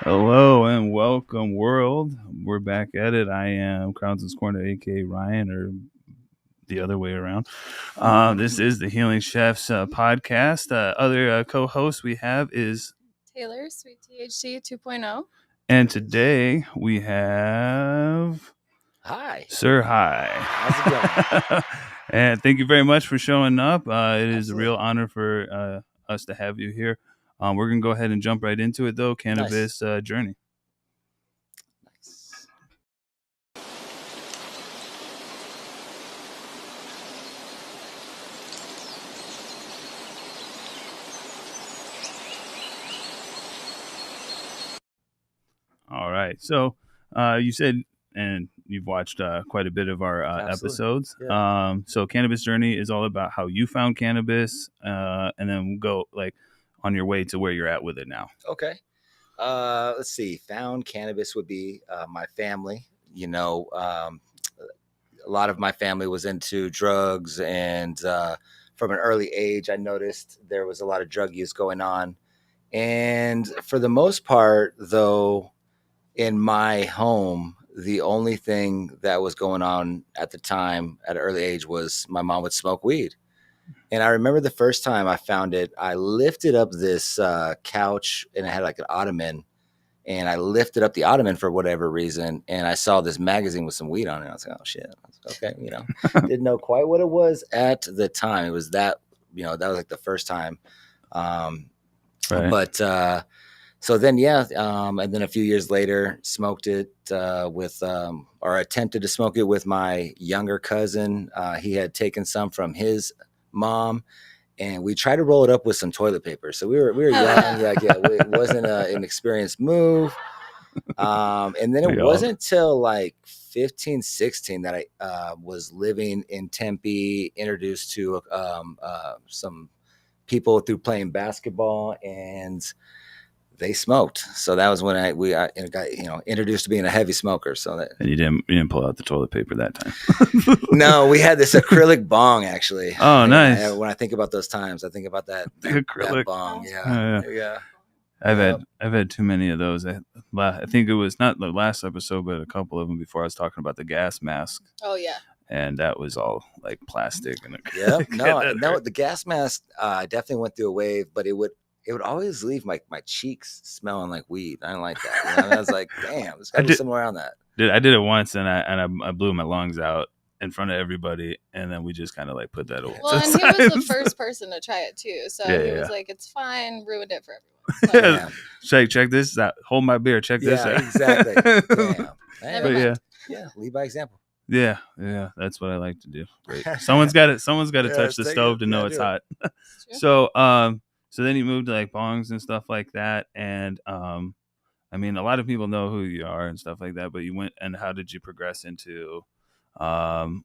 Hello and welcome, world. We're back at it. I am Crownson's Corner, aka Ryan, or the other way around. This is the Healing Chefs podcast. Other co-host we have is Taylor, Sweet THC 2.0. And today we have Hi. Sir Hi. How's it going? And thank you very much for showing up. It is a Absolutely. real honor for us to have you here. We're going to go ahead and jump right into it, though. Cannabis journey. Nice. All right. So you said, and you've watched quite a bit of our episodes. Yeah. So Cannabis Journey is all about how you found cannabis, and then we'll go like on your way to where you're at with it now. Okay. Let's see. Found cannabis would be my family. You know, a lot of my family was into drugs, and from an early age, I noticed there was a lot of drug use going on. And for the most part, though, in my home, the only thing that was going on at the time at an early age was my mom would smoke weed. And I remember the first time I found it, I lifted up this couch and it had like an ottoman. And I lifted up the ottoman for whatever reason. And I saw this magazine with some weed on it. I was like, oh, shit. I was like, okay. Didn't know quite what it was at the time. It was that, that was like the first time. Right. But so then, and then a few years later, smoked it or attempted to smoke it with my younger cousin. He had taken some from his mom, and we tried to roll it up with some toilet paper. So we were young, it wasn't an experienced move. And then it wasn't till like 15, 16 that I was living in Tempe, introduced to some people through playing basketball, and they smoked. So that was when we got introduced to being a heavy smoker. So that, and you didn't pull out the toilet paper that time. No, we had this acrylic bong actually. Oh, nice. When I think about those times, I think about that acrylic that bong. Yeah. I've had too many of those. I think it was not the last episode, but a couple of them before. I was talking about the gas mask. Oh yeah. And that was all like plastic and no, the gas mask. I definitely went through a wave, but it would always leave my cheeks smelling like weed. I didn't like that. I was like, damn, there's got to be somewhere around that. I did it once, and I blew my lungs out in front of everybody, and then we just kind of like put that over. Well, and he was the first person to try it too, so he was like, "It's fine, ruined it for everyone." So. Check this out. Hold my beer. Check this out. Exactly. Damn. Lead by example. Yeah, that's what I like to do. Great. Someone's got to touch the stove to know it's hot. So then you moved to like bongs and stuff like that, and I mean, a lot of people know who you are and stuff like that. But you went, and how did you progress into? Well,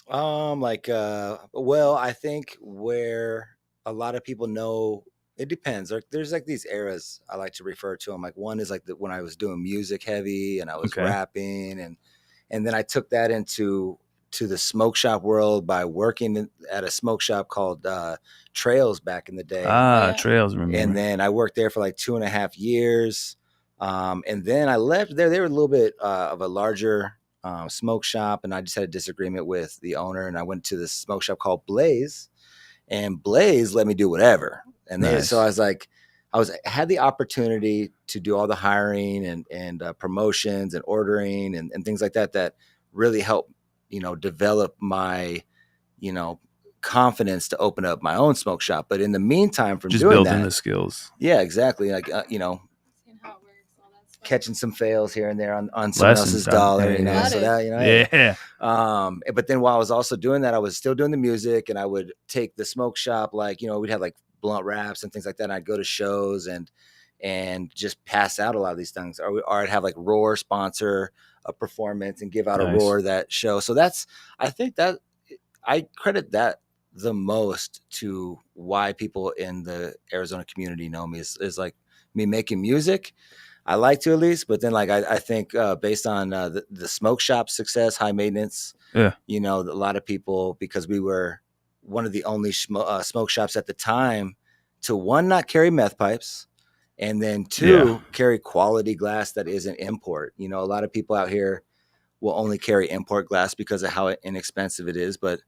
I think where a lot of people know, it depends. There's like these eras I like to refer to them. Like one is like when I was doing music heavy and I was rapping, and then I took that into the smoke shop world by working at a smoke shop called Trails back in the day. Trails, remember? And then I worked there for like 2.5 years. And then I left there. They were a little bit of a larger smoke shop, and I just had a disagreement with the owner, and I went to this smoke shop called Blaze, and Blaze let me do whatever. And then so I was like, had the opportunity to do all the hiring and promotions and ordering and things like that really helped, develop my, confidence to open up my own smoke shop. But in the meantime, from just doing building the skills. Yeah, exactly. Like, catching some fails here and there on someone else's dollar, so that, but then while I was also doing that, I was still doing the music, and I would take the smoke shop, like, we'd have like blunt wraps and things like that. And I'd go to shows and just pass out a lot of these things, or I'd have like Roar sponsor a performance and give out a Roar that show. So I think that I credit that the most to why people in the Arizona community know me is like me making music. I like to, at least, but then like I think based on the smoke shop success, high maintenance, a lot of people, because we were one of the only smoke shops at the time to, one, not carry meth pipes, And then 2, carry quality glass that isn't import. You know, a lot of people out here will only carry import glass because of how inexpensive it is, but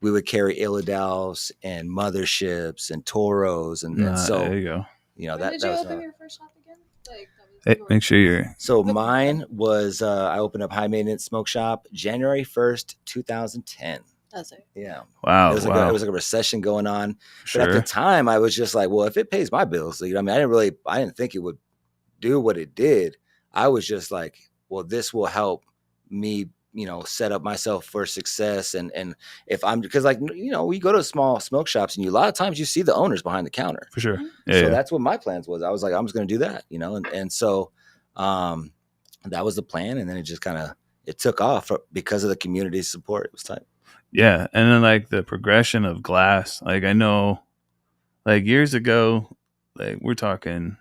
we would carry Illidals and Motherships and Toros, and so there you go. You know, when that did you was open your first shop again? Like, hey, make sure you're. So mine was I opened up High Maintenance Smoke Shop January 1st, 2010. That's it. Yeah. Wow. It was like a recession going on. Sure. But at the time, I was just like, well, if it pays my bills, I mean, I didn't think it would do what it did. I was just like, well, this will help me, you know, set up myself for success. And if I'm, because like, you know, we go to small smoke shops and a lot of times you see the owners behind the counter. For sure. So that's what my plans was. I was like, I'm just going to do that, you know? And so that was the plan. And then it just kind of, it took off because of the community support. It was tight. Yeah. And then like the progression of glass, like I know like years ago, like we're talking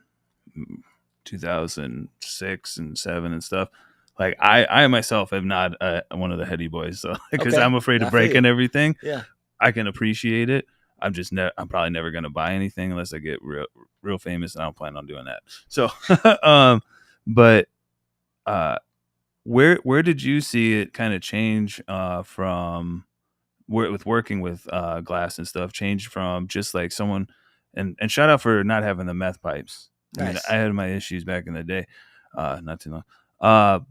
2006 and 7 and stuff. Like I myself am not one of the heady boys, so because I'm afraid of breaking everything. Yeah, I can appreciate it. I'm just I'm probably never gonna buy anything unless I get real famous, and I don't plan on doing that. So, but where did you see it kind of change from with working with glass and stuff? Change from just like someone, and shout out for not having the meth pipes. Nice. I mean, I had my issues back in the day, not too long.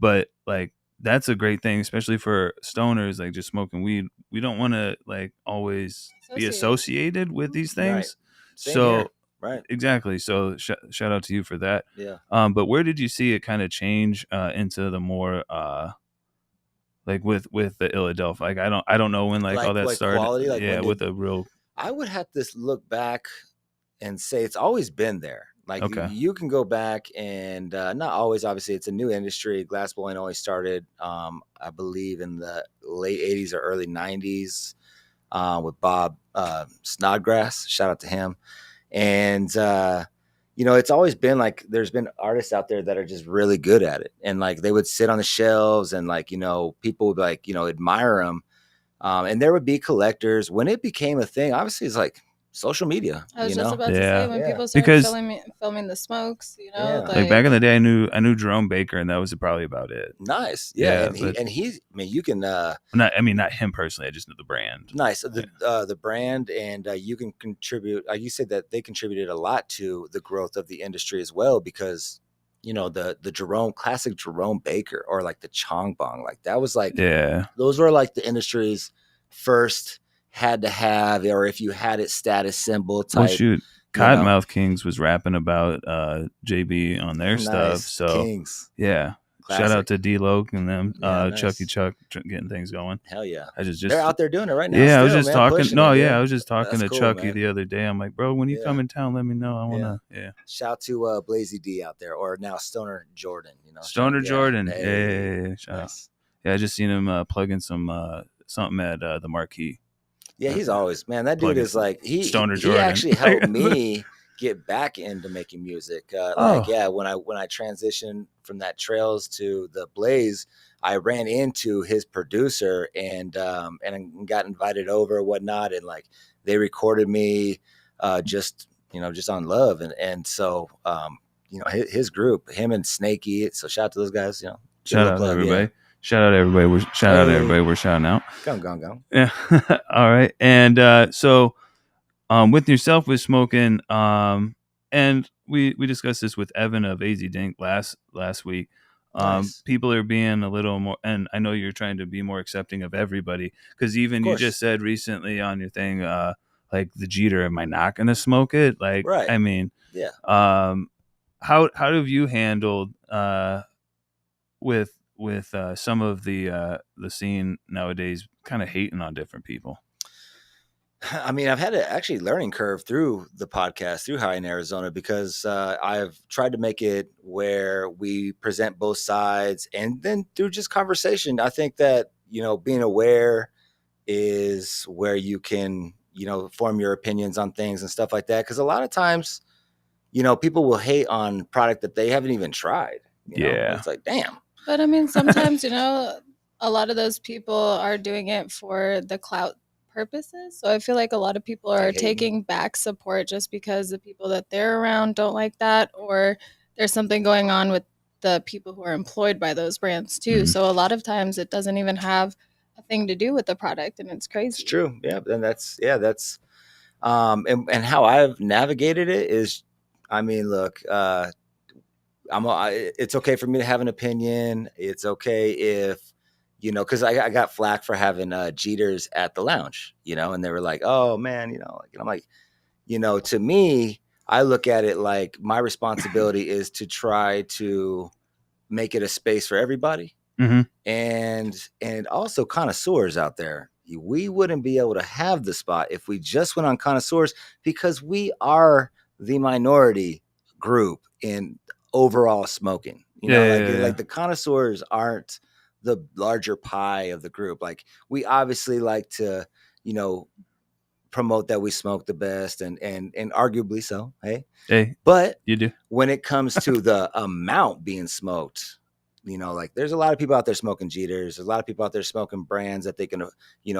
But like that's a great thing, especially for stoners, like just smoking weed. We don't want to like always be associated with these things. Right. So right, exactly. So shout out to you for that. Yeah. But where did you see it kind of change into the more like with the Illidale? Like I don't know when like all that started. Quality, like with a real. I would have to look back and say it's always been there. Like you can go back and not always, obviously it's a new industry. Glass blowing only started, I believe in the late 80s or early 90s with Bob Snodgrass, shout out to him. And, you know, it's always been like, there's been artists out there that are just really good at it. And like, they would sit on the shelves and like, you know, people would like, you know, admire them. And there would be collectors. When it became a thing, obviously it's like, social media. I was just about to say when people started filming the smokes, you know, like back in the day, I knew Jerome Baker, and that was probably about it. Nice, yeah. And he, I mean, you can not him personally. I just know the brand. Nice, the brand, and you can contribute. You said that they contributed a lot to the growth of the industry as well, because you know the classic Jerome Baker or like the Chong Bong, like that was like those were like the industry's first. Had to have, or if you had it, status symbol type. Well, shoot, Cottonmouth Kings was rapping about JB on their stuff. So Kings. Yeah, classic. Shout out to D-Loc and them, nice. Chucky Chuck getting things going. Hell yeah, I just they're out there doing it right now. Yeah, still, I was just talking. I was just talking That's to cool, Chucky man. the other day. I'm like, bro, when you come in town, let me know. I wanna. Yeah. Shout to Blazy D out there, or now Stoner Jordan. You know, Stoner Jordan. Hey, shout out. Nice. Yeah, I just seen him plugging some something at the Marquee. Yeah, he's always, man, that dude is like, he actually helped me get back into making music. When I transitioned from that Trails to the Blaze, I ran into his producer and got invited over and whatnot. And like, they recorded me just on love. And so, you know, his group, him and Snakey. So shout out to those guys, you know. Shout out to everybody. Yeah. Shout out to everybody. We're shouting out. Go. Yeah. All right. And so with yourself with smoking, and we discussed this with Evan of AZ Dink last week. Nice. People are being a little more, and I know you're trying to be more accepting of everybody, because even you just said recently on your thing, like the Jeter, am I not going to smoke it? Like, right. I mean, yeah. How have you handled with some of the scene nowadays kind of hating on different people? I mean, I've had an actually learning curve through the podcast, through High in Arizona, because I've tried to make it where we present both sides, and then through just conversation. I think that, you know, being aware is where you can, you know, form your opinions on things and stuff like that. Because a lot of times, you know, people will hate on product that they haven't even tried. You know? It's like, damn. But I mean, sometimes, you know, a lot of those people are doing it for the clout purposes. So I feel like a lot of people are taking back support just because the people that they're around don't like that, or there's something going on with the people who are employed by those brands too. So a lot of times it doesn't even have a thing to do with the product, and it's crazy. It's true. Yeah. And that's and how I've navigated it is, I mean, look, it's okay for me to have an opinion. It's okay if, because I got flack for having Jeters at the lounge, and they were like, oh man, and I'm like, to me, I look at it like my responsibility is to try to make it a space for everybody. Mm-hmm. And also connoisseurs out there. We wouldn't be able to have the spot if we just went on connoisseurs, because we are the minority group in overall smoking. Like the connoisseurs aren't the larger pie of the group. Like, we obviously like to, promote that we smoke the best, and arguably so. Hey, but you do. When it comes to the amount being smoked, like, there's a lot of people out there smoking Jeters. There's a lot of people out there smoking brands that they can,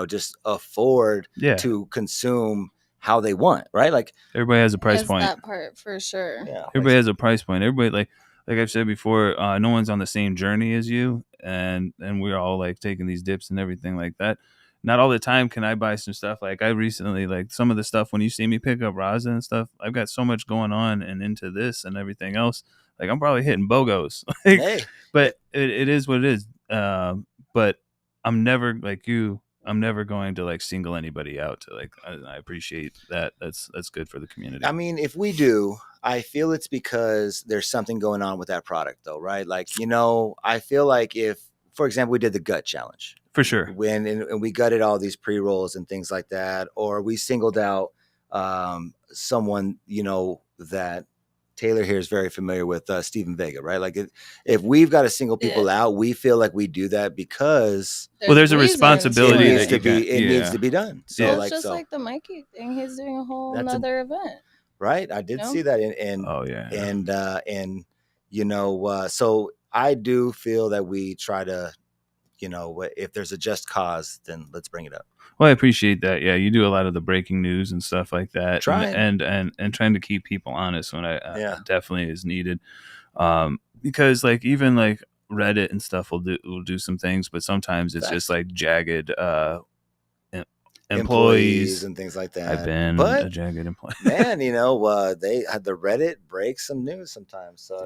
just afford to consume how they want, right? Like, everybody has a price point. That part for sure. Yeah, everybody has a price point. Everybody, like I've said before, no one's on the same journey as you, and we're all like taking these dips and everything like that. Not all the time can I buy some stuff. Like, I recently, like, some of the stuff, when you see me pick up rosin and stuff, I've got so much going on and into this and everything else. Like, I'm probably hitting BOGOs. But it is what it is. But I'm never like you. I'm never going to like single anybody out. To like, I appreciate that. That's good for the community. I mean, if we do, I feel it's because there's something going on with that product, though, right? Like, I feel like if, for example, we did the gut challenge. For sure. And we gutted all these pre-rolls and things like that, or we singled out someone, that Taylor here is very familiar with, Steven Vega, right? Like, if we've got to single people out, we feel like we do that because there's a responsibility it needs to be done. So it's just like the Mikey thing. He's doing a whole another event. Right. I did see that. So I do feel that we try to, if there's a just cause, then let's bring it up. Well, I appreciate that. Yeah, you do a lot of the breaking news and stuff like that, and trying to keep people honest when definitely is needed. Because like, even like Reddit and stuff will do some things, but sometimes it's just like jagged employees and things like that. I've been a jagged employee. Man, they had the Reddit break some news sometimes. So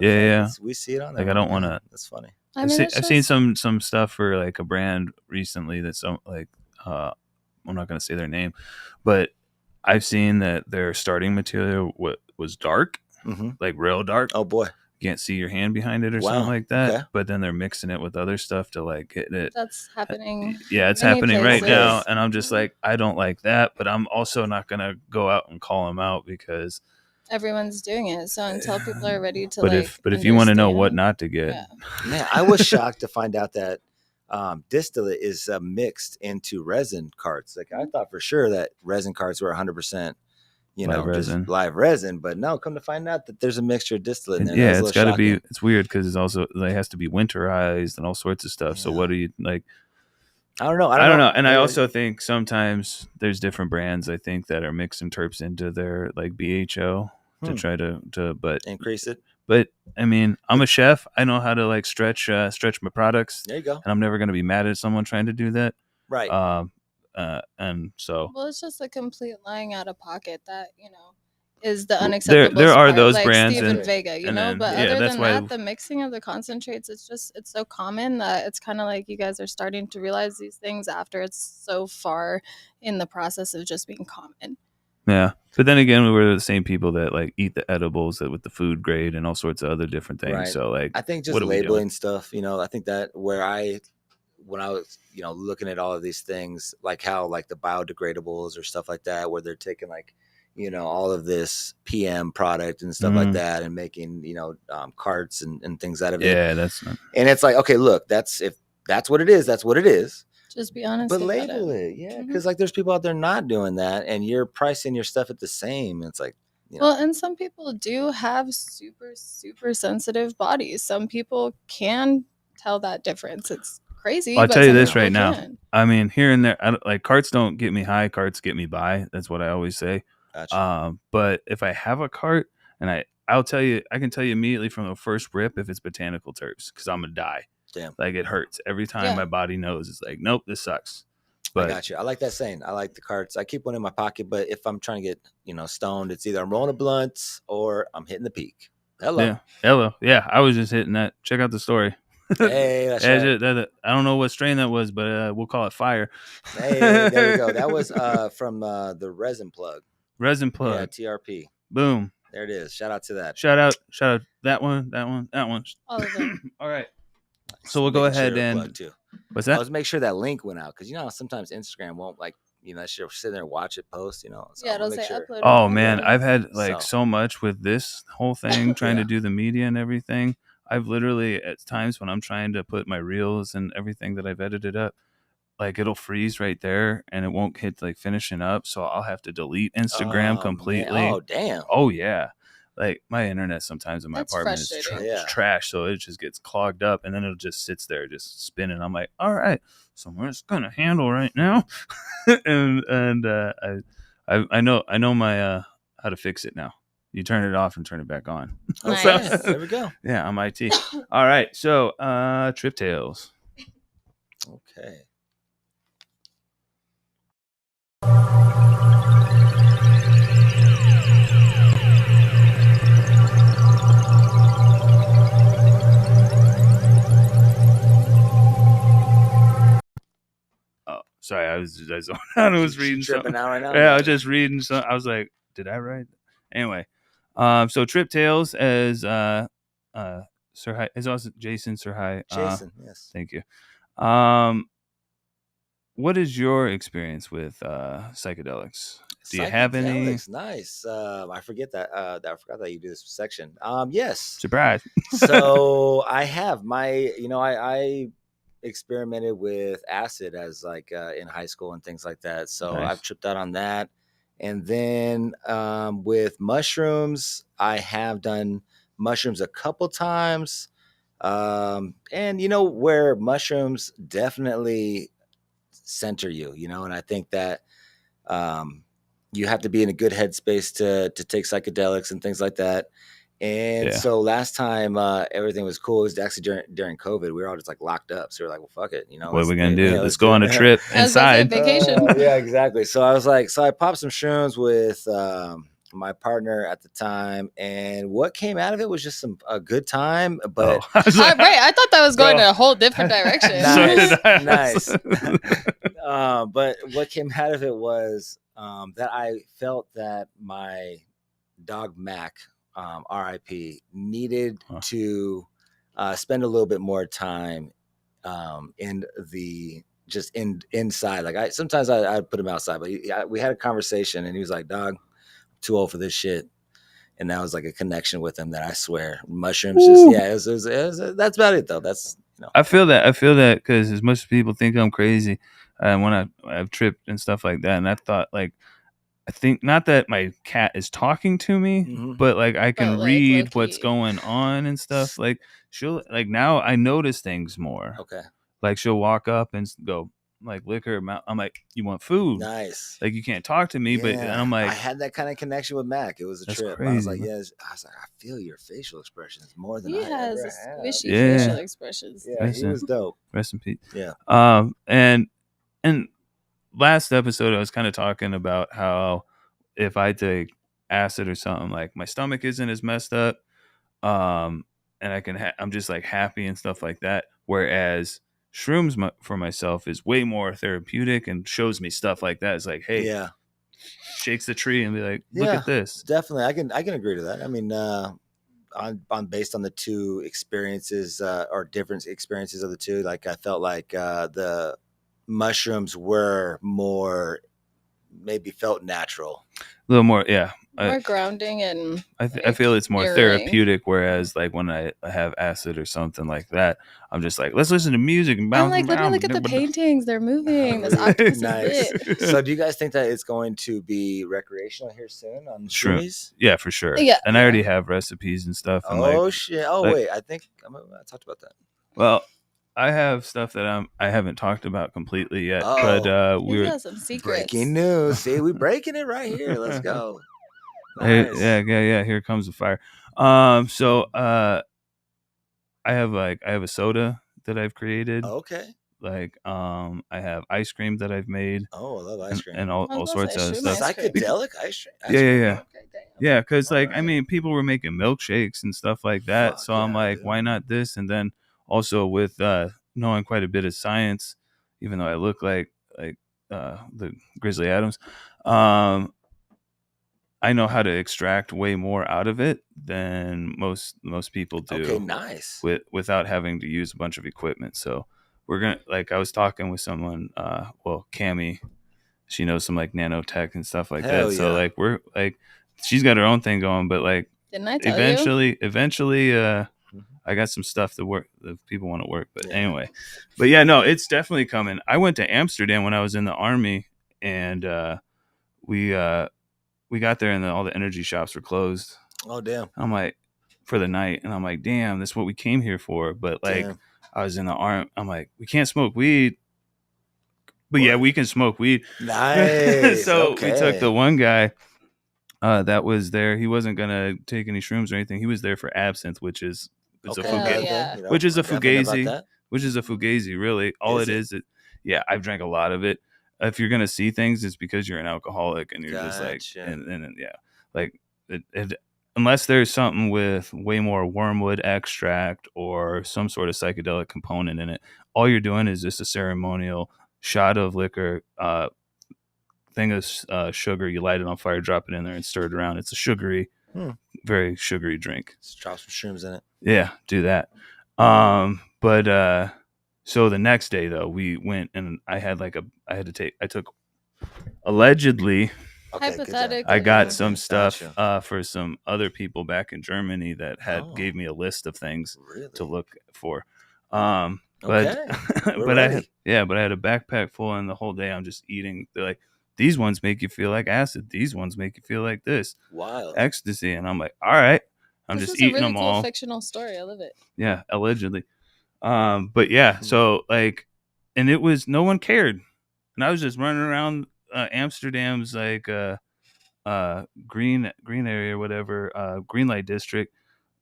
we see it on there. Like, I don't want to. That's funny. I've seen some stuff for like a brand recently that's like I'm not going to say their name, but I've seen that their starting material was dark, like real dark. Oh boy, you can't see your hand behind it or something like that. Okay. But then they're mixing it with other stuff to like get it. That's happening. Yeah, it's happening right now, and I'm just like, I don't like that, but I'm also not going to go out and call them out because everyone's doing it. So until people are ready to, but if you want to know what not to get, man, I was shocked to find out that distillate is mixed into resin carts. Like, I thought for sure that resin carts were 100%, just live resin, but no, come to find out that there's a mixture of distillate in there. Yeah, it's got to be. It's weird because it's also, it has to be winterized and all sorts of stuff. Yeah. So what do you like? I don't know. And I also think sometimes there's different brands, I think, that are mixing terps into their like BHO to try to but increase it. But I mean, I'm a chef. I know how to like stretch my products. There you go. And I'm never going to be mad at someone trying to do that. Right. And so. Well, it's just a complete lying out of pocket that, is the unacceptable. There are part, those like brands, Steven Vega, then, but other than that, the mixing of the concentrates, it's so common that it's kind of like you guys are starting to realize these things after it's so far in the process of just being common. Yeah, but then again, we were the same people that like eat the edibles with the food grade and all sorts of other different things. Right. So like, I think just labeling stuff, I think that when I was, looking at all of these things, like how like the biodegradables or stuff like that, where they're taking like, all of this PM product and stuff like that and making, carts and things out of it. Yeah, and it's like, okay, look, if that's what it is, that's what it is. Just be honest. But label it. Yeah. Because like there's people out there not doing that and you're pricing your stuff at the same. It's like, well, and some people do have super, super sensitive bodies. Some people can tell that difference. It's crazy. I'll but tell you some this people right now. can. I mean, here and there, like carts don't get me high. Carts get me by. That's what I always say. Gotcha. But if I have a cart, and I can tell you immediately from the first rip if it's botanical terps, because I'm gonna die. Damn. Like it hurts every time. My body knows it's like, nope, this sucks. But I got you. I like that saying. I like the carts. I keep one in my pocket, but if I'm trying to get stoned, it's either I'm rolling a blunt or I'm hitting the peak. Hello. Yeah. Hello. Yeah. I was just hitting that. Check out the story. Hey, that's right. I don't know what strain that was, but we'll call it fire. Hey, there we go. That was from the Resin Plug. Resin Plug. Yeah, TRP. Boom. There it is. Shout out to that. Shout out. That one. All of them. All right. So we'll go ahead and too. What's that? Let's make sure that link went out because sometimes Instagram won't that shit sit there and watch it post. So yeah, it'll say upload. Oh man, I've had so much with this whole thing trying to do the media and everything. I've literally at times when I'm trying to put my reels and everything that I've edited up, like it'll freeze right there and it won't hit like finishing up. So I'll have to delete Instagram completely. Man. Oh damn. Oh yeah. Like my internet sometimes in my apartment is trash, so it just gets clogged up, and then it just sits there, just spinning. I'm like, all right, so we're just gonna handle right now, and I know my how to fix it now. You turn it off and turn it back on. Nice. There we go. Yeah, I'm IT. All right, so Trip Tales. Okay. Sorry, I was reading something out right now. Yeah, I was just reading something. I was like, did I write? Anyway, so Trip Tales as Sir Hi is also Jason Sir Hi. Jason, yes. Thank you. What is your experience with psychedelics? Do you have any? Nice. I forget that. I forgot that you do this section. Yes. Surprise. So I have I experimented with acid as in high school and things like that. So nice. I've tripped out on that. And then with mushrooms, I have done mushrooms a couple times. And where mushrooms definitely center you, and I think that you have to be in a good headspace to take psychedelics and things like that. And so last time everything was cool. It was actually during COVID. We were all just locked up. So we were like, well, fuck it. What are we going to do? Let's go on a trip inside. Vacation. Yeah, exactly. So I was so I popped some shrooms with my partner at the time. And what came out of it was just a good time. But right. I thought that was going in a whole different direction. Nice. But what came out of it was that I felt that my dog Mac, RIP, needed to spend a little bit more time inside. Sometimes I'd put him outside, but we had a conversation and he was like, dog, I'm too old for this shit. And that was a connection with him that I swear mushrooms that's about it though. That's I feel that because as much as people think I'm crazy when I've tripped and stuff like that, and I thought I think not that my cat is talking to me, but I can read what's going on and stuff. She'll now I notice things more. Okay. She'll walk up and go lick her mouth. I'm like, you want food? Nice. You can't talk to me, but and I'm like, I had that kind of connection with Mac. It was a trip. Crazy. I was like, I feel your facial expressions more than I ever have. Squishy facial expressions. Yeah, he was dope. Rest in peace. Yeah. And last episode, I was kind of talking about how if I take acid or something, my stomach isn't as messed up, and I'm just happy and stuff like that. Whereas shrooms for myself is way more therapeutic and shows me stuff like that. It's hey, shakes the tree and be like, look at this. Definitely, I can agree to that. I mean, on based on the two experiences or different experiences of the two, I felt the mushrooms were more maybe felt natural, a little more more grounding, and I feel it's more therapeutic, whereas when I have acid or something like that, I'm just let's listen to music and bounce. Let me look at the paintings, they're moving. This octopus nice. is lit. So do you guys think that it's going to be recreational here soon on shroomies? Yeah, for sure. And I already have recipes and stuff. And shit. Wait, I think I talked about that. Well, I have stuff that I haven't talked about completely yet, but we got some secrets. Breaking news. See, we breaking it right here. Let's go. Nice. Yeah. Here comes the fire. So I have a soda that I've created. Okay. Like I have ice cream that I've made. Oh, I love ice cream and all sorts of stuff. Psychedelic ice cream. Yeah. Okay, damn. Yeah, because like I mean, people were making milkshakes and stuff like that. Fuck so I'm like, why not this? And then also with knowing quite a bit of science, even though I look like the Grizzly Adams, I know how to extract way more out of it than most people do. Okay, nice. Without having to use a bunch of equipment. So we're gonna I was talking with someone, Cammie, she knows some like nanotech and stuff like that. So like we're like, she's got her own thing going, but like didn't I tell eventually I got some stuff to work if people want to work. But anyway, but yeah, no, it's definitely coming. I went to Amsterdam when I was in the Army, and we got there and all the energy shops were closed. Oh damn. I'm like, for the night, and I'm like, damn, that's what we came here for. But like I was in the Army, I'm like, we can't smoke weed. But yeah, we can smoke weed. Nice. So we took the one guy that was there. He wasn't gonna take any shrooms or anything. He was there for absinthe, which is a fugazi, which is a fugazi. Really, all it is. I've drank a lot of it. If you're gonna see things, it's because you're an alcoholic and you're just like, and like it, unless there's something with way more wormwood extract or some sort of psychedelic component in it, all you're doing is just a ceremonial shot of liquor, thing of sugar. You light it on fire, drop it in there, and stir it around. It's a sugary, very sugary drink. Just drop some shrooms in it. Yeah, do that. So the next day though, we went and I took allegedly. Hypothetically, I got some stuff for some other people back in Germany that gave me a list of things to look for. But I had a backpack full, and the whole day I'm just eating. They're like, these ones make you feel like acid. These ones make you feel like this. Wild ecstasy. And I'm like, all right, I'm just eating them all. Fictional story. I love it. Yeah, allegedly. But yeah, so like, and it was no one cared, and I was just running around Amsterdam's like green area, whatever, green light district.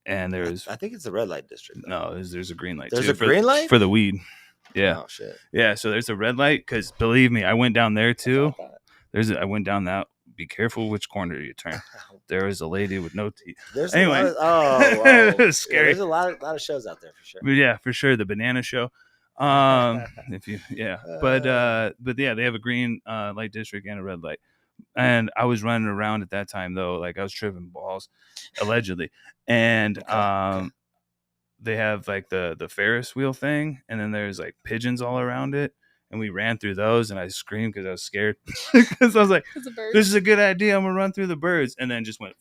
And there's, I think it's the red light district. No, there's a green light. There's a green light for the weed. Yeah. Oh shit. Yeah. So there's a red light because believe me, I went down there too. I went down that. Be careful which corner you turn. There is a lady with no teeth. Anyway, scary. There's a lot of shows out there for sure. But yeah, for sure, the banana show. But yeah, they have a green light district and a red light. And I was running around at that time though, like I was tripping balls, allegedly. And they have like the Ferris wheel thing, and then there's like pigeons all around it. And we ran through those, and I screamed because I was scared. Because I was like, "This is a good idea. I'm gonna run through the birds," and then just went.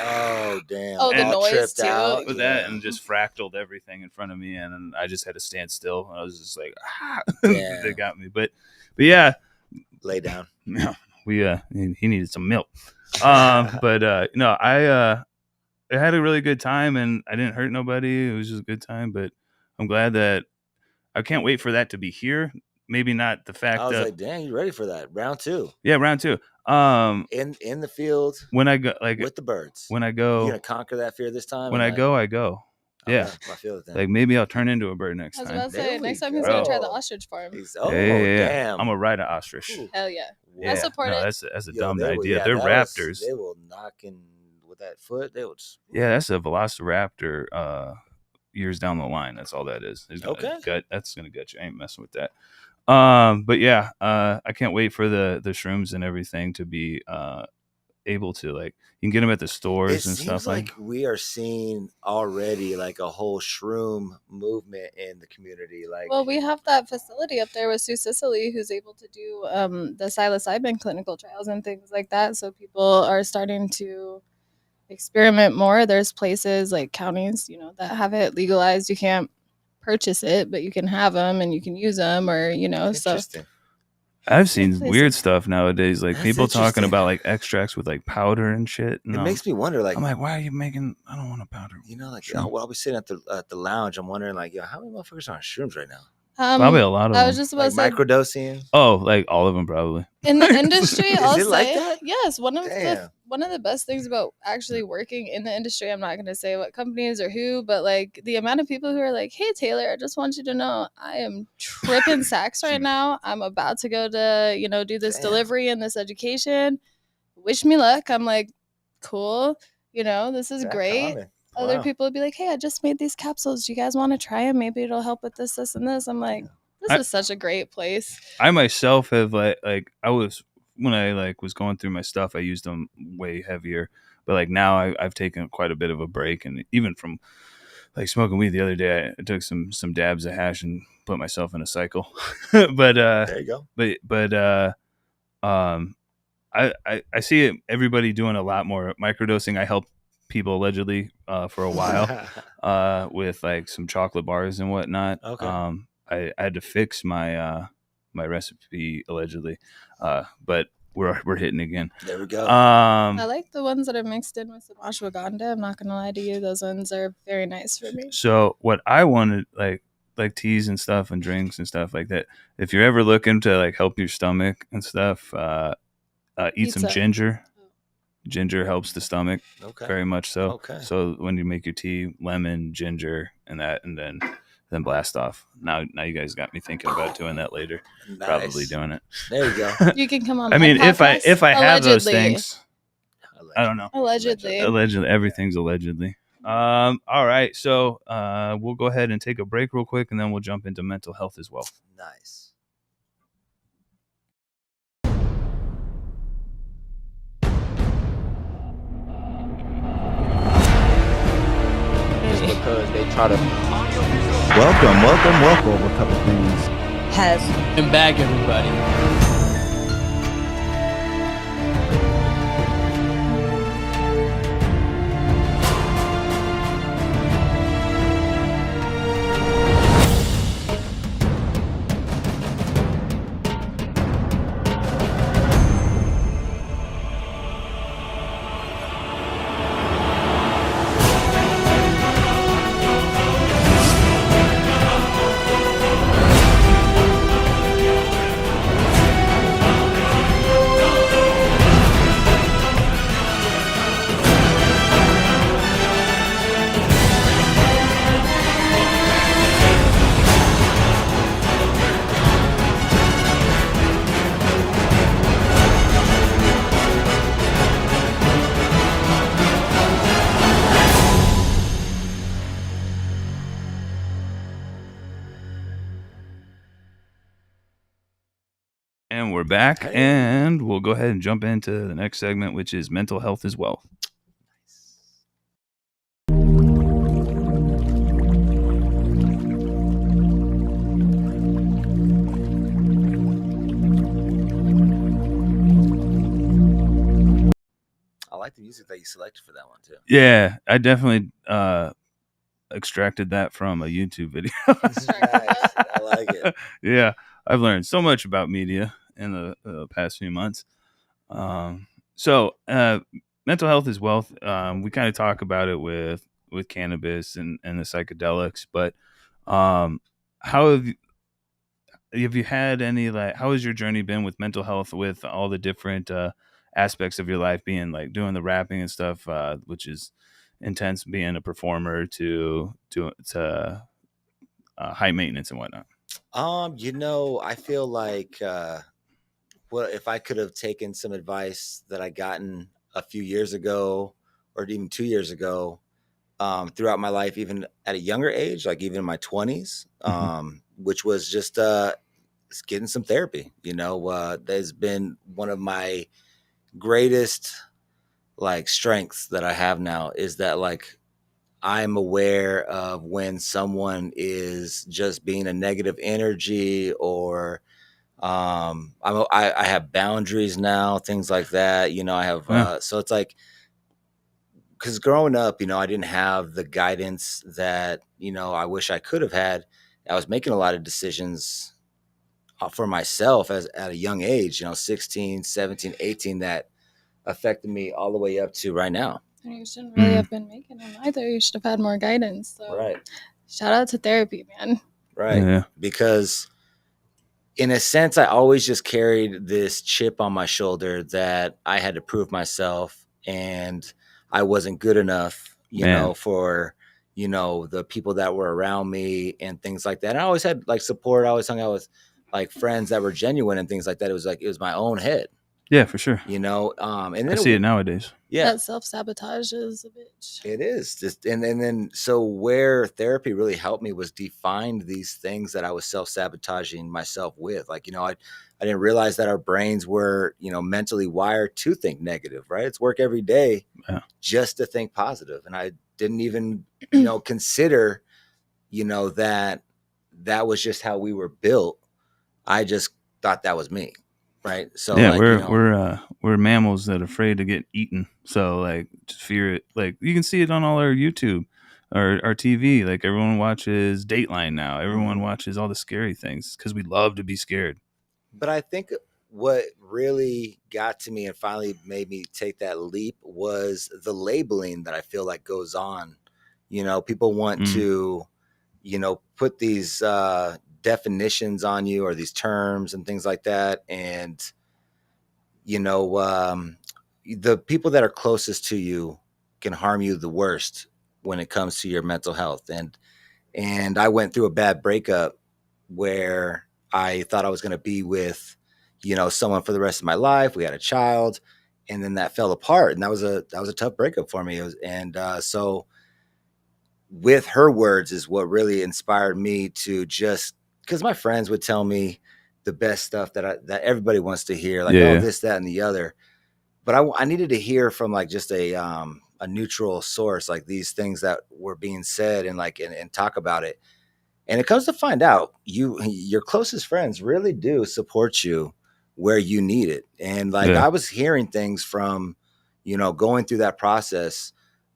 Oh damn! Oh, the noise too. Out with that, and just fractaled everything in front of me, and I just had to stand still. I was just like, They got me, but yeah, lay down. Yeah, he needed some milk. No, I had a really good time, and I didn't hurt nobody. It was just a good time, but I'm glad that I can't wait for that to be here. Maybe not the fact that I was like, dang, you ready for that? Round 2. Yeah, round 2. In the field when I go, like with the birds. When I go, you're gonna conquer that fear this time. When I go. Yeah, I feel it then. Like maybe I'll turn into a bird next time. I was about to say next time he's gonna try the ostrich farm. Damn! I'm gonna ride an ostrich. Ooh. Hell yeah! I support it. That's a dumb idea. They're raptors. They will knock in with that foot. They will. Yeah, that's a velociraptor. Years down the line, that's all that is. That's gonna gut you. I ain't messing with that. But yeah, I can't wait for the shrooms and everything to be able to, like, you can get them at the stores and stuff. Like we are seeing already like a whole shroom movement in the community. Like, well, we have that facility up there with Sue Cicely, who's able to do the psilocybin clinical trials and things like that. So people are starting to experiment more. There's places like counties, that have it legalized. You can't purchase it, but you can have them and you can use them, or so. I've seen weird stuff nowadays, like people talking about like extracts with like powder and shit. And it makes me wonder, like, I'm like, why are you making? I don't want a powder. You know, like I'll be sitting at the lounge. I'm wondering, like, yo, how many motherfuckers are on shrooms right now? Probably a lot of them. I was just about to say microdosing. Oh, like all of them probably. In the industry, I'll say like that? Yes. One of the best things about actually working in the industry, I'm not going to say what companies or who, but like the amount of people who are like, "Hey Taylor, I just want you to know I am tripping sacks right now. I'm about to go to do this delivery and this education. Wish me luck." I'm like, cool. This is great. Other people would be like, "Hey, I just made these capsules. Do you guys want to try them? Maybe it'll help with this, this, and this." I'm like, this is such a great place. I myself have like I was when I like was going through my stuff, I used them way heavier. But like now I've taken quite a bit of a break, and even from like smoking weed the other day, I took some dabs of hash and put myself in a cycle. But there you go. But I see it, everybody doing a lot more microdosing. I helped people allegedly for a while with like some chocolate bars and whatnot. Okay. I had to fix my my recipe allegedly, but we're hitting again. There we go. I like the ones that are mixed in with some ashwagandha. I'm not gonna lie to you; those ones are very nice for me. So what I wanted, like teas and stuff and drinks and stuff like that. If you're ever looking to like help your stomach and stuff, eat some ginger. Ginger helps the stomach very much so. Okay. So when you make your tea, lemon, ginger, and that, and then blast off. Now you guys got me thinking about doing that later. Nice. Probably doing it. There you go. You can come on. I mean, if I have those Allegedly. things, I don't know. Allegedly, everything's allegedly. All right, so we'll go ahead and take a break real quick, and then we'll jump into mental health as well. Nice. Because they try to welcome a couple things has been back, everybody. And we're back, and we'll go ahead and jump into the next segment, which is mental health as well. I like the music that you selected for that one too. Yeah, I definitely extracted that from a YouTube video. Nice. I like it. Yeah, I've learned so much about media in the past few months. So mental health is wealth. We kind of talk about it with cannabis and the psychedelics, but how have you had any, like, how has your journey been with mental health, with all the different aspects of your life, being like doing the rapping and stuff, which is intense, being a performer, to high maintenance and whatnot? I feel like well, if I could have taken some advice that I gotten a few years ago or even 2 years ago, throughout my life, even at a younger age, like even in my 20s, which was just getting some therapy. There's been one of my greatest like strengths that I have now is that like I'm aware of when someone is just being a negative energy, or I have boundaries now, things like that. I have so it's like, because growing up, I didn't have the guidance that I wish I could have had. I was making a lot of decisions for myself at a young age, 16, 17, 18, that affected me all the way up to right now. And you shouldn't really have been making them either. You should have had more guidance. So right. Shout out to therapy, man. Right. Yeah. Because in a sense, I always just carried this chip on my shoulder that I had to prove myself and I wasn't good enough, for, the people that were around me and things like that. And I always had like support. I always hung out with like friends that were genuine and things like that. It was my own head. Yeah, for sure. And then I see it nowadays. Yeah. That self-sabotage is a bitch. It is just, and then so where therapy really helped me was define these things that I was self-sabotaging myself with. Like, I didn't realize that our brains were, mentally wired to think negative, right? It's work every day just to think positive. And I didn't even, consider, that was just how we were built. I just thought that was me. Right. So yeah, we're mammals that are afraid to get eaten. So like just fear it. Like you can see it on all our YouTube or our TV. Like everyone watches Dateline now. Everyone watches all the scary things because we love to be scared. But I think what really got to me and finally made me take that leap was the labeling that I feel like goes on. People want to, put these definitions on you or these terms and things like that. And, the people that are closest to you can harm you the worst when it comes to your mental health. And I went through a bad breakup where I thought I was going to be with, someone for the rest of my life. We had a child, and then that fell apart. And that was a tough breakup for me. So with her words is what really inspired me to just, because my friends would tell me the best stuff that everybody wants to hear, like, this, that, and the other. But I needed to hear from like just a neutral source, like these things that were being said and talk about it. And it comes to find out your closest friends really do support you where you need it. And I was hearing things from, going through that process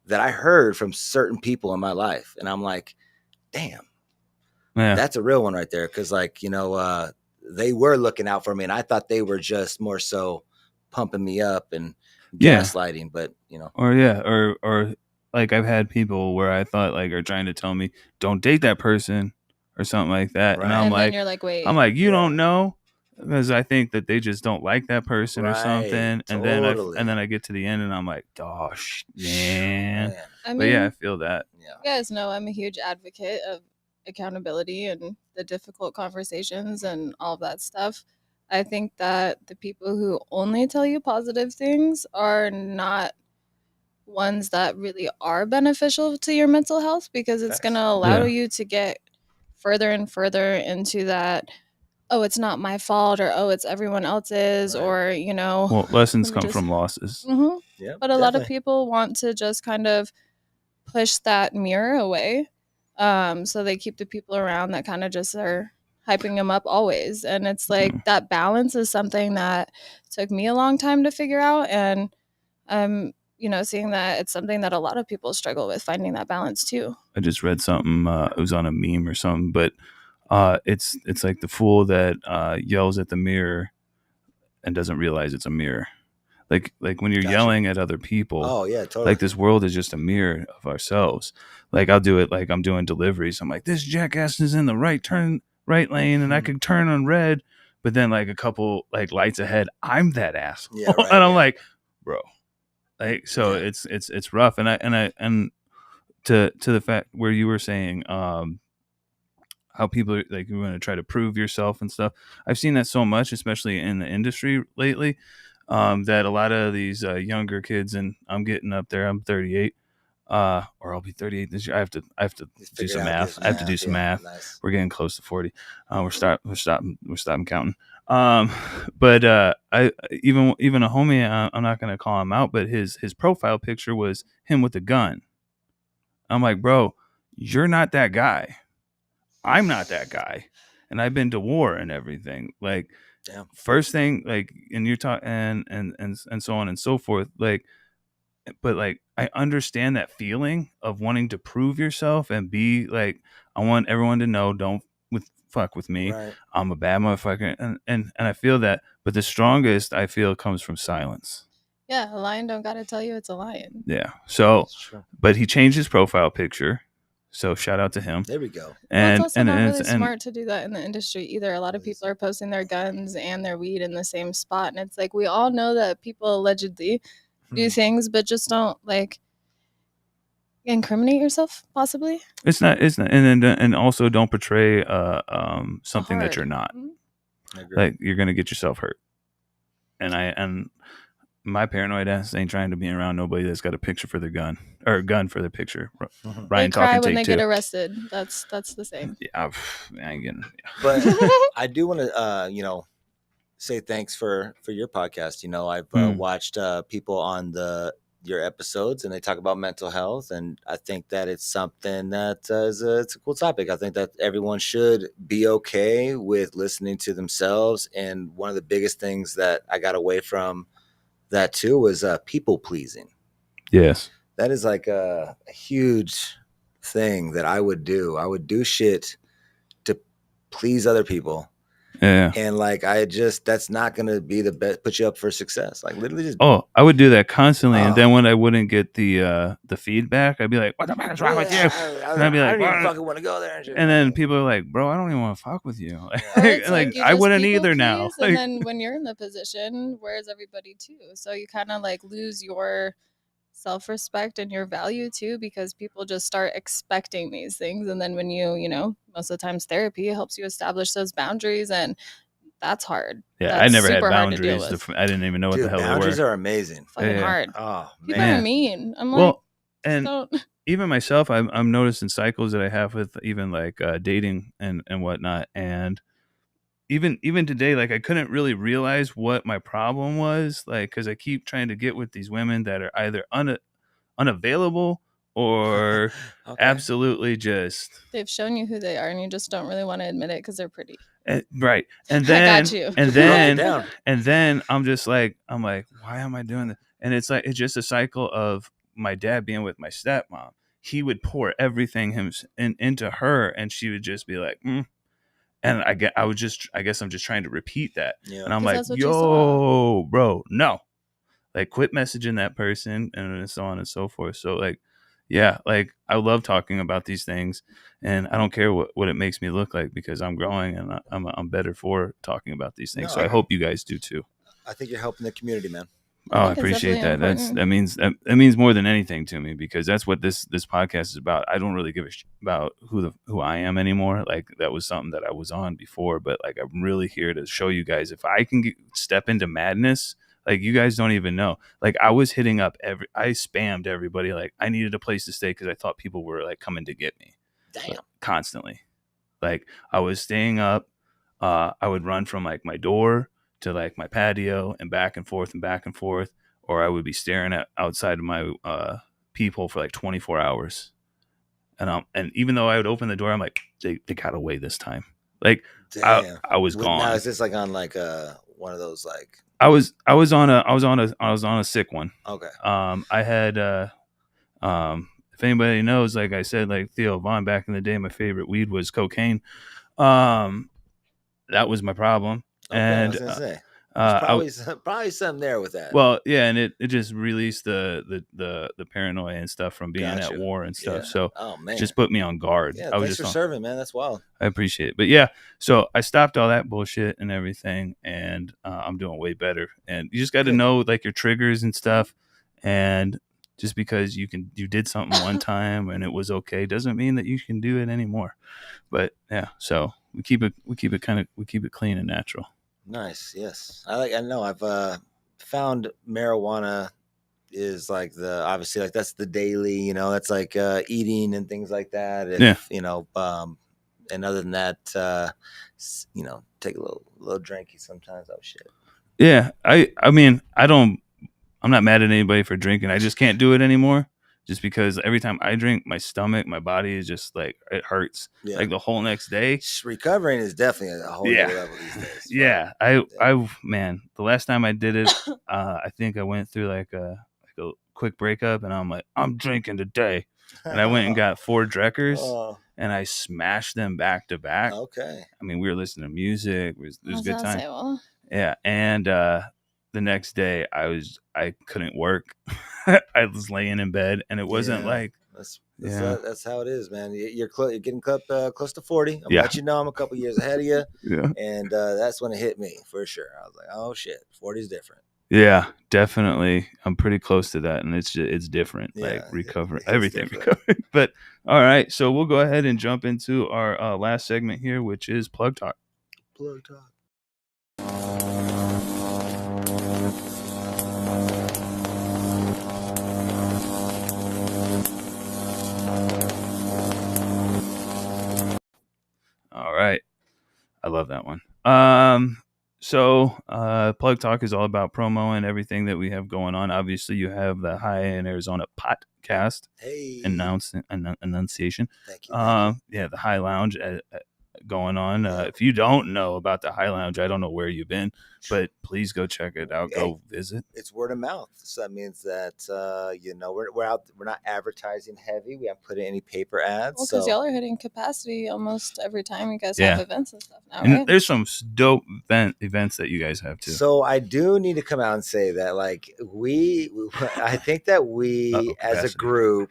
that I heard from certain people in my life. And I'm like, damn, that's a real one right there. Cause they were looking out for me and I thought they were just more so pumping me up and gaslighting, but or like I've had people where I thought like are trying to tell me don't date that person or something like that. Right. And I'm like, you're like, wait, I'm like, you don't know. Because I think that they just don't like that person or something, and then I get to the end and I'm like, gosh, man. But yeah, I feel that. You guys know I'm a huge advocate of accountability and the difficult conversations and all of that stuff. I think that the people who only tell you positive things are not ones that really are beneficial to your mental health, because it's going to allow you to get further and further into that, oh, it's not my fault, or oh, it's everyone else's, or well, lessons come from losses. But a lot of people want to just kind of push that mirror away, so they keep the people around that kind of just are hyping them up always. And it's like that balance is something that took me a long time to figure out, and seeing that it's something that a lot of people struggle with, finding that balance too. I just read something, it was on a meme or something, but it's like the fool that yells at the mirror and doesn't realize it's a mirror. Like when you're yelling at other people, totally. Like this world is just a mirror of ourselves. Like I'll do it like I'm doing deliveries. I'm like, this jackass is in the right lane and I could turn on red, but then like a couple like lights ahead, I'm that asshole. And I'm like, bro. Like so it's rough. And to the fact where you were saying how people like you want to try to prove yourself and stuff. I've seen that so much, especially in the industry lately, that a lot of these younger kids, and I'm getting up there. I'm 38, or I'll be 38 this year. I have to do some math. I have to do some math. Nice. We're getting close to 40. We're stopping counting. But I even a homie, I'm not gonna call him out, but his profile picture was him with a gun. I'm like, bro, you're not that guy. I'm not that guy, and I've been to war and everything. Like, first thing, like, and you're talking and so on and so forth. Like, but like, I understand that feeling of wanting to prove yourself and be like, I want everyone to know, don't fuck with me. Right. I'm a bad motherfucker. And I feel that. But the strongest I feel comes from silence. Yeah, a lion don't gotta tell you it's a lion. Yeah. So, but he changed his profile picture. So shout out to him. There we go. And it's also not really smart to do that in the industry either. A lot of people are posting their guns and their weed in the same spot, and it's like we all know that people allegedly do things, but just don't like incriminate yourself. Possibly. It's not, and also don't portray something that you're not. Like you're gonna get yourself hurt. And my paranoid ass ain't trying to be around nobody that's got a picture for their gun or a gun for their picture. Ryan, they cry when they get arrested. That's the same. Yeah, I ain't getting. But I do want to, say thanks for your podcast. I've watched people on your episodes, and they talk about mental health, and I think that it's something that it's a cool topic. I think that everyone should be okay with listening to themselves. And one of the biggest things that I got away from that too was people pleasing. Yes, that is like a huge thing that I would do. I would do shit to please other people. Yeah. And like that's not gonna be the best, put you up for success. Like literally just I would do that constantly, and then when I wouldn't get the feedback, I'd be like, "What the fuck is wrong with you?" And I'd be like, "I don't even fucking want to go there." And then people are like, "Bro, I don't even want to fuck with you." Like I wouldn't either now. And then when you're in the position, where's everybody too? So you kind of like lose your self-respect and your value too, because people just start expecting these things. And then when most of the times therapy helps you establish those boundaries, and that's hard. Yeah, that's I never had boundaries. I didn't even know what the hell boundaries they were. Are amazing. Fucking hard. Oh man, people are mean. I'm like, and even myself, I'm noticing cycles that I have with even like dating and whatnot, and even today, like I couldn't really realize what my problem was, like because I keep trying to get with these women that are either unavailable or absolutely just they've shown you who they are, and you just don't really want to admit it because they're pretty. Right. And then I got you. and then I'm like, why am I doing this? And it's like it's just a cycle of my dad being with my stepmom. He would pour everything into her, and she would just be like, And I guess I'm just trying to repeat that. Yeah. And I'm like, yo, bro, no. Like quit messaging that person and so on and so forth. So like, yeah, like I love talking about these things, and I don't care what it makes me look like, because I'm growing and I'm better for talking about these things. So I hope you guys do too. I think you're helping the community, man. I appreciate that. That means more than anything to me, because that's what this podcast is about. I don't really give a shit about who I am anymore. Like that was something that I was on before, but like I'm really here to show you guys if I can step into madness. Like you guys don't even know. Like I was hitting up I spammed everybody. Like I needed a place to stay because I thought people were like coming to get me. Damn. Constantly. Like I was staying up. I would run from like my door to like my patio and back and forth, or I would be staring at outside of my peephole for like 24 hours. And even though I would open the door, I'm like, they got away this time. Like I was gone. Now is this like on like one of those like I was on a sick one. Okay. I had if anybody knows, like I said, like Theo Vaughn back in the day, my favorite weed was cocaine. That was my problem. Okay, and I was gonna say, probably something there with that. Well, yeah, and it just released the paranoia and stuff from being at war and stuff. Yeah. So just put me on guard. Yeah, thanks for serving, man. That's wild. I appreciate it. But yeah, so I stopped all that bullshit and everything, and I'm doing way better. And you just got to know like your triggers and stuff. And just because you did something one time and it was okay doesn't mean that you can do it anymore. But yeah, so we keep it clean and natural. Nice. Yes. I know I've found marijuana is like obviously like that's the daily, that's like eating and things like that. If, and other than that, take a little drinky sometimes. Oh shit. Yeah. I mean, I'm not mad at anybody for drinking. I just can't do it anymore. Just because every time I drink, my stomach, my body is just like, it hurts. Yeah. Like the whole next day. Recovering is definitely a whole other level these days. Yeah. Man, the last time I did it, I think I went through like a quick breakup, and I'm like, I'm drinking today. And I went and got 4 Dreckers. and I smashed them back to back. Okay. I mean, we were listening to music. It was a good time. Well. Yeah, and the next day I couldn't work. I was laying in bed, and it wasn't like that's how it is, man. You're getting close to 40. I'm Yeah. let you know I'm a couple years ahead of you. Yeah. And that's when it hit me for sure. I was like, oh shit, 40 is different. Yeah, definitely. I'm pretty close to that, and it's different. Yeah, like recover it's everything different. recovered. But all right, so we'll go ahead and jump into our last segment here, which is plug talk. Plug talk. All right. I love that one. So Plug Talk is all about promo and everything that we have going on. Obviously, you have the High-End Arizona Potcast enunciation. Thank you. Yeah, the High Lounge going on. If you don't know about the High Lounge, I don't know where you've been, but please go check it out. Go visit. It's word of mouth. So that means that we're out. We're not advertising heavy. We haven't put in any paper ads. Well, because y'all are hitting capacity almost every time you guys Yeah. have events and stuff now, And right? there's some dope events that you guys have too. So I do need to come out and say that, like, I think that we as a group,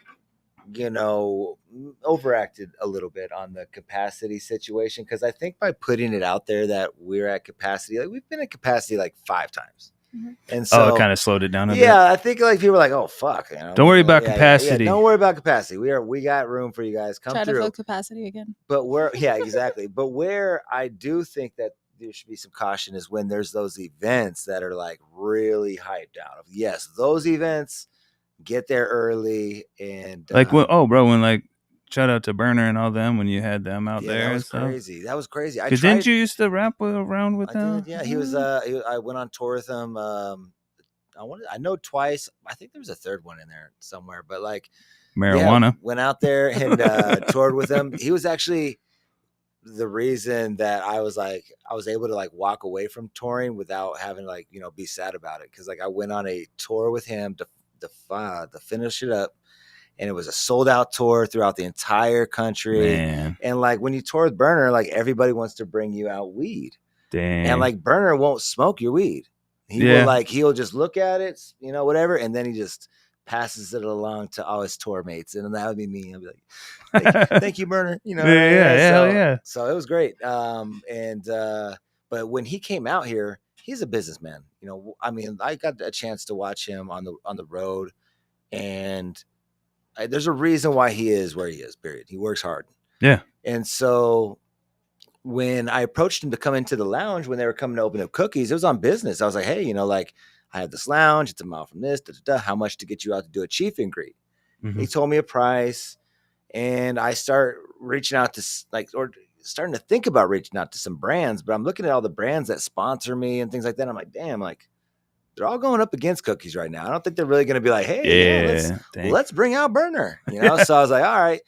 overacted a little bit on the capacity situation, because I think by putting it out there that we're at capacity, like we've been at capacity like 5 times. Mm-hmm. And so it kind of slowed it down a bit. Yeah, I think like people are like, oh fuck, don't worry about capacity. Don't worry about capacity. We got room for you guys. Come Try through. to fill capacity again. But exactly. But where I do think that there should be some caution is when there's those events that are like really hyped out. Yes, those events, get there early and like when like shout out to Berner and all them when you had them out there. That was crazy. That was crazy. Because didn't you used to rap around with them? Did, yeah, he was. I went on tour with him. I know twice. I think there was a third one in there somewhere. But like marijuana, went out there and toured with him. He was actually the reason that I was able to like walk away from touring without having like be sad about it, because like I went on a tour with him to finish it up. And it was a sold out tour throughout the entire country. Man. And like when you tour with Berner, like everybody wants to bring you out weed. Dang. And like Berner won't smoke your weed. He'll just look at it, whatever. And then he just passes it along to all his tour mates. And that would be me. I'd be like, thank you, Berner. So it was great. But when he came out here, he's a businessman. I mean, I got a chance to watch him on the road, and there's a reason why he is where he is, period. He works hard. Yeah. And so when I approached him to come into the lounge, when they were coming to open up cookies, it was on business. I was like, hey, like I have this lounge. It's a mile from this. How much to get you out to do a chief and greet? Mm-hmm. He told me a price, and I start reaching out to starting to think about reaching out to some brands, but I'm looking at all the brands that sponsor me and things like that. I'm like, damn, like they're all going up against cookies right now. I don't think they're really going to be like, hey, let's bring out Berner, So I was like, all right.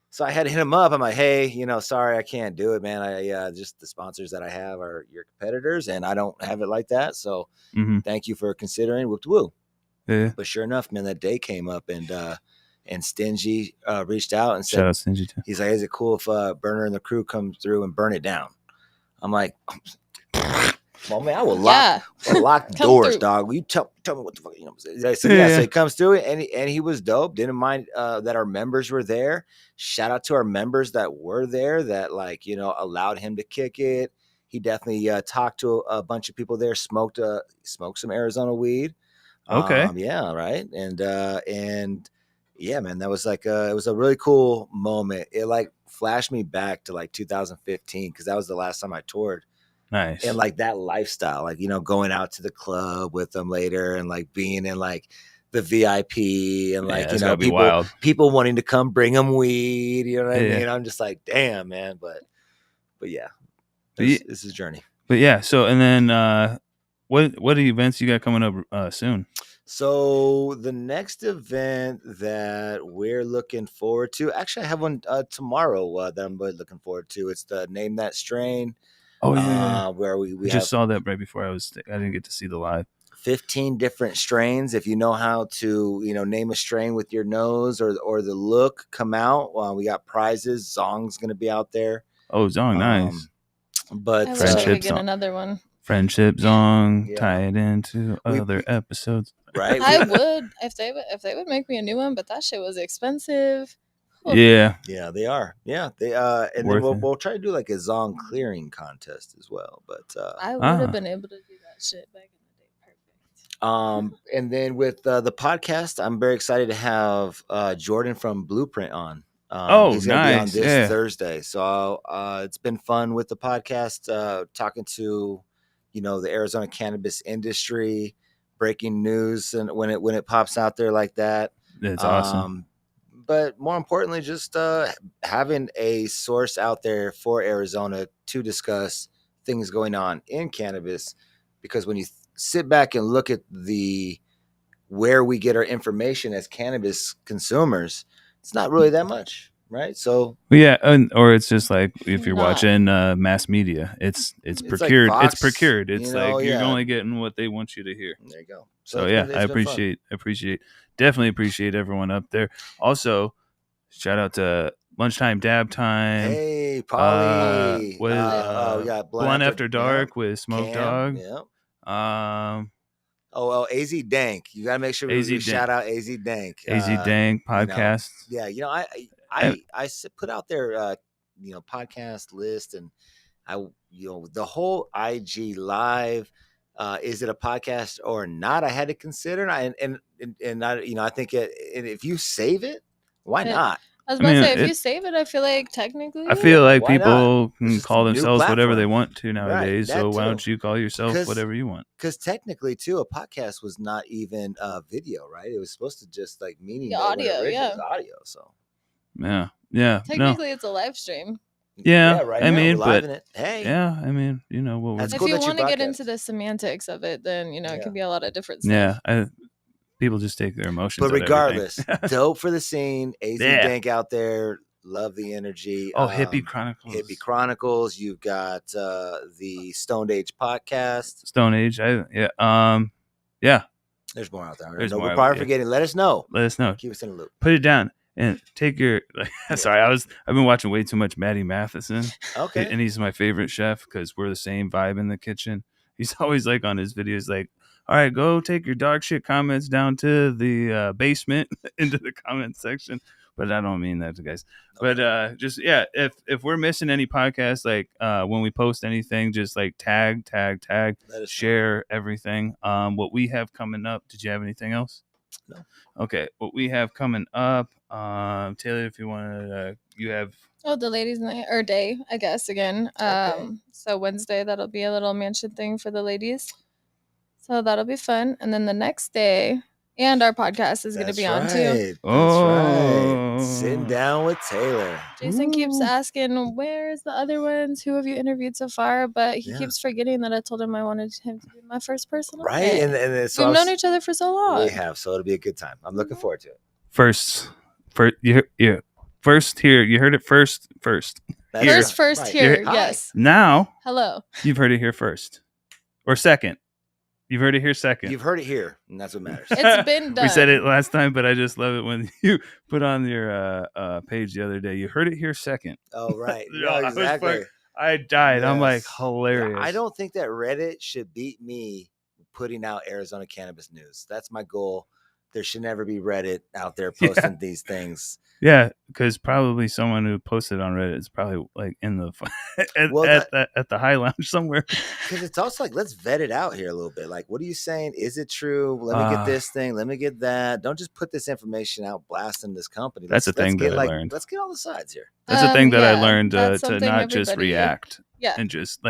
So I had to hit him up. I'm like, hey, sorry, I can't do it, man. I just the sponsors that I have are your competitors, and I don't have it like that. So Thank you for considering. Whoop woo. Yeah. But sure enough, man, that day came up, and Stinje reached out and said, shout out Stinje too. He's like, is it cool if Berner and the crew come through and burn it down? I'm like, well, man, I will lock the doors, through. Dog. You tell me what the fuck, So he comes through, and he was dope. Didn't mind that our members were there. Shout out to our members that were there that allowed him to kick it. He definitely talked to a bunch of people there. Smoked some Arizona weed. Okay. Yeah, right. And yeah, man, that was like it was a really cool moment. It like flashed me back to like 2015, because that was the last time I toured. Nice. And like that lifestyle, like, going out to the club with them later, and like being in like the VIP, and like, people wanting to come bring them weed, you know what I mean? I'm just like, damn, man. But yeah, this is a journey. But yeah. So, and then what are the events you got coming up soon? So the next event that we're looking forward to, actually I have one tomorrow that I'm really looking forward to. It's the Name That Strain. Oh yeah, where we just saw that right before I didn't get to see the live. 15 different strains. If you know how to, name a strain with your nose or the look, come out. We got prizes. Zong's going to be out there. Oh, Zong, nice. But I wish I could get another one. Friendship Zong, tie it into other episodes. Right. I would if they would make me a new one, but that shit was expensive. Yeah. Yeah, they are. Yeah, they and then we'll try to do like a Zong clearing contest as well. But I would have been able to do that shit back in the day. Perfect. And then with the podcast, I'm very excited to have Jordan from Blueprint on. He's gonna be on this Thursday. So it's been fun with the podcast, talking to the Arizona cannabis industry, breaking news, and when it pops out there like that. It's awesome. But more importantly, just having a source out there for Arizona to discuss things going on in cannabis, because when you sit back and look at where we get our information as cannabis consumers, it's not really that much, right? So yeah, or it's just like if you're watching mass media, it's procured. Like Fox, it's procured. It's like you're only getting what they want you to hear. There you go. So yeah, I definitely appreciate everyone up there. Also, shout out to Lunchtime Dab Time. Hey, Polly. Blunt After Dark with Smoke Dog. Yeah. AZ Dank. You gotta make sure we shout out AZ Dank. AZ Dank podcast. I put out their podcast list, and the whole IG live. Is it a podcast or not? I had to consider, and I think if you save it, why not? I was about to say, if you save it, I feel like technically, people can call themselves whatever they want to nowadays. Right, so why don't you call yourself whatever you want? Because technically, too, a podcast was not even video, right? It was supposed to just meaning audio, audio. So yeah. Technically, it's a live stream. Yeah, right. I mean, but hey, yeah, I mean, what that's if cool you want to get into the semantics of it, then it can be a lot of different stuff. Yeah, people just take their emotions. But regardless, dope for the scene. AZ Dank out there. Love the energy. Oh, Hippie Chronicles. Hippie Chronicles. You've got the Stoned Age podcast. Stone Age. Yeah. There's more out there. We're probably forgetting. Let us know. Keep us in the loop. Put it down. And take your sorry, I've been watching way too much Matty Matheson. Okay. And he's my favorite chef because we're the same vibe in the kitchen. He's always on his videos all right, go take your dog shit comments down to the basement into the comment section. But I don't mean that to guys. Okay. But just if we're missing any podcasts, when we post anything, just tag, share everything. What we have coming up. Did you have anything else? No. Okay, what we have coming up, Taylor, if you want to, you have. Oh, the ladies' night or day, I guess again. Okay. So Wednesday that'll be a little mansion thing for the ladies, so that'll be fun. And then the next day, and our podcast is going to be on too. That's right. Sitting down with Taylor. Jason keeps asking, where's the other ones? Who have you interviewed so far? But he keeps forgetting that I told him I wanted him to be my first person. Right. And so we've known each other for so long. We have. So it'll be a good time. I'm looking forward to it. First here. You heard it first. First right. here. Yes. Now. Hello. You've heard it here first. Or second. You've heard it here second. You've heard it here, and that's what matters. It's been done. We said it last time, but I just love it when you put on your page the other day. You heard it here second. Oh, right. Yeah, exactly. I died. Yes. I'm hilarious. Yeah, I don't think that Reddit should beat me putting out Arizona cannabis news. That's my goal. There should never be Reddit out there posting these things. Yeah, because probably someone who posted on Reddit is probably in the at the high lounge somewhere. Because it's also let's vet it out here a little bit. What are you saying? Is it true? Let me get this thing. Let me get that. Don't just put this information out blasting this company. That's the thing that I learned. Let's get all the sides here. That's the thing that I learned to not just react. Yeah. And just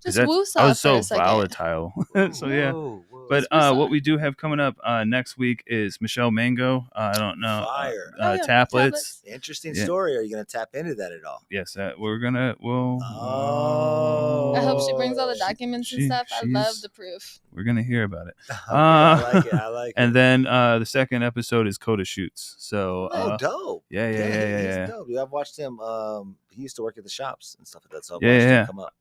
just woosah. I was so volatile. So yeah. Whoa. But what we do have coming up next week is Michelle Mango. I don't know. Fire. Tablets. Interesting story. Are you going to tap into that at all? Yes, we'll. Oh. I hope she brings all the documents and stuff. I love the proof. We're going to hear about it. I like it. And then the second episode is Coda Shoots. So. Dope. Yeah. He's dope. I've watched him. He used to work at the shops and stuff like that. So come up.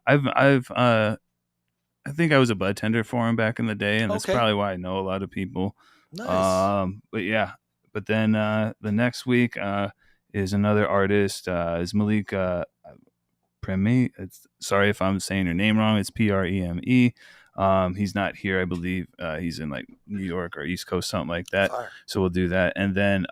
I think I was a bud tender for him back in the day, and that's probably why I know a lot of people. Nice. But yeah, but then the next week is another artist. Is Malik Preme. Sorry if I'm saying your name wrong. It's Preme. He's not here, I believe. He's in like New York or East Coast, something like that. Fire. So we'll do that, and then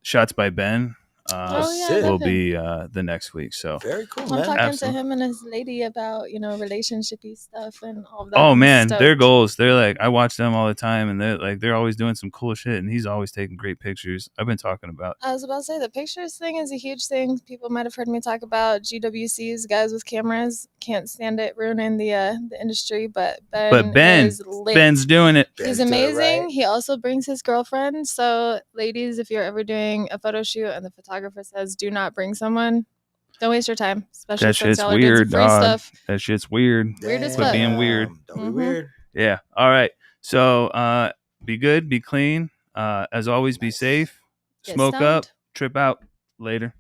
Shots by Ben. Will be the next week. So very cool. I'm talking to him and his lady about relationshipy stuff and all that. Oh man, their goals. They're like, I watch them all the time, and they're always doing some cool shit, and he's always taking great pictures. I've been talking about. I was about to say the pictures thing is a huge thing. People might have heard me talk about GWCs, guys with cameras. Can't stand it ruining the industry, but Ben's doing it. He's amazing. Right. He also brings his girlfriend. So ladies, if you're ever doing a photo shoot and the photographer says do not bring someone, don't waste your time. Especially that shit's weird, dog. That shit's weird. Weird as fuck. Being weird. Don't be weird. Yeah. All right. So be good, be clean. As always, be safe. Smoke up, trip out. Later.